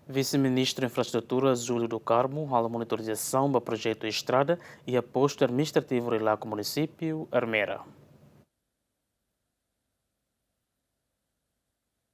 Vice-Ministro da Infraestrutura Júlio do Carmo fala monitorização do projeto Estrada e aposto administrativo lá com o município Armera.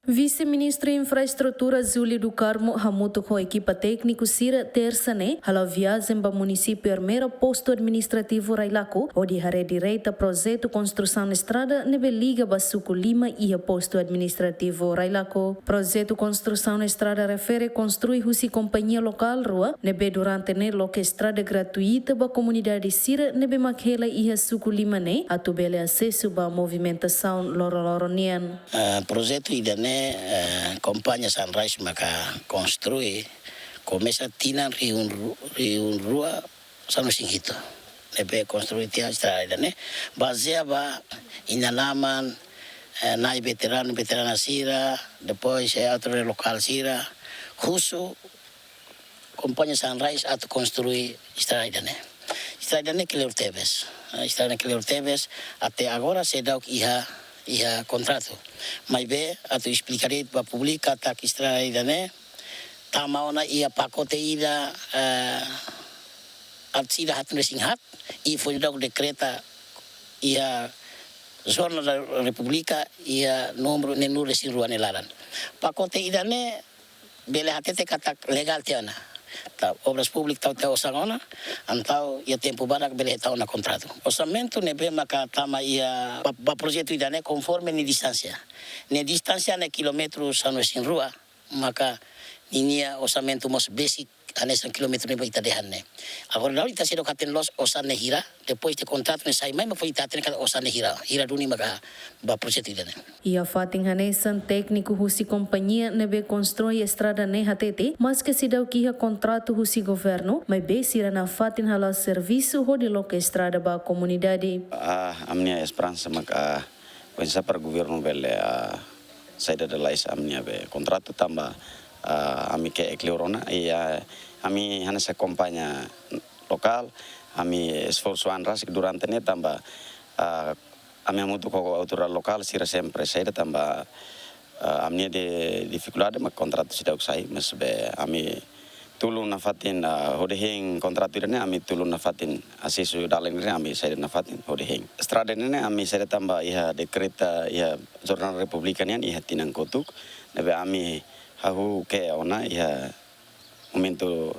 Vice-Ministro da Infraestrutura Júlio do Carmo hamuto com a equipa técnica Sira terça-ne hala viagem para o município Armera posto administrativo Railaco onde hare direita projeto construção de estrada nebe liga Basuco Lima e a posto administrativo Railaco. Projeto construção de estrada refere construir husi companhia local rua nebe durante ne loca estrada gratuita ba comunidade Sira nebe makhela e a Suco Lima ne atubele acesso ba movimentação loro-loronian. Projeto idane companhia Sunrise maka construir começa tinan riun rua sanu singito nebe construir tia estrada ne baseava inalaman nai veterana Sira depois outro local Sira husu companhia Sunrise atu construir estrada ne Cleor Teves até agora se dá o que ia contrato. Mas be atu explicarei para publicar tá que estrada né. Tamaona ia pacote ida atsida hatu nesinghat e foi dado decreta ia zona da República ia número nenhum resing ruan elaran. Pacote ida ne bele hatete kata legal tiana. Tá, obras públicas tau osangona antau ia tempo barak bele tau na contrato. Orçamento nebe maka tama ia ba projeto idane conforme ni distância. Ni distância na quilômetros sano sin rua maka inia orçamento mos basic anesan quilômetro nebe itadehanne. Agora não ita sedo katen los osane hira depois de contrato ne sai mai ma foi itaten kata osane hira duni maka ba projeto idane. E a fatin hanesan técnico husi companhia nebe constrói estrada ne hatete, mas que se dá o que a contrato husi governo, mas be sira na fatin hala serviço hodi loca estrada ba comunidade. A minha esperança maka pensa para governo bele saída da lais a minha be contrato tamba ami ke ecleorona e ami hanesa companhia local ami esforço anras durante ne tamba ami muito com a autoridade local sira sempre saída tamba amnia de dificuldade mas contrato se dá sai mas be ami tulung na fatin hodehing contrato irene ami tulung na fatin asisu dalang irene ami saída na fatin hodehing estrada ne ami saída tamba iha dekreta iha jornal republikanian iha tinang kotuk nebe ami hahu ke ona iha momento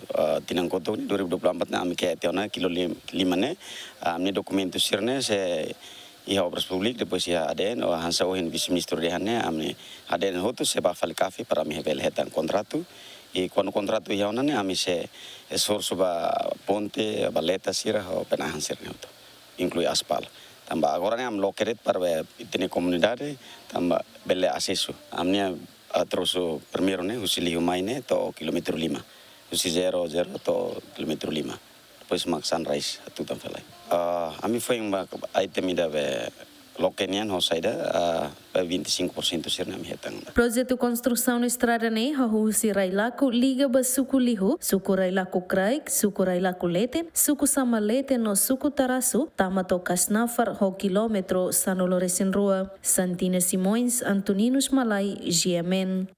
tinang kotuk 2024 na ami ke ona kilo 5 ne ami dokumento sirne se iha obras publik depois iha aden o hansa ohin vice-ministro dehane ami aden hotu se ba fali kafe para mi hebel hetan contrato e quando contrato iha ona ne ami se esforço ba ponte baleta sira o penahan sirne hotu inclui aspal tamba agora ne am lokeret para tene comunidade tamba bele acesso amnia terus primeiro ne usili humai ne to kilometro 5 usi 00 to kilometro 5 depois mak Sunrise tu tamfelai ami foi item ida be lokenian ho saida 25% sirna mi hetang. Projeto construção na estrada ne hahusi Railaco liga ba Suco Lihu, Suco Railaco Craig, Suco Railaco Leten, Suco Sama Leten no Suco Tarasu, Tamato Casnafar ho quilômetro Sanolo Resin Rua, Santina Simões, Antoninus Malai, GMN.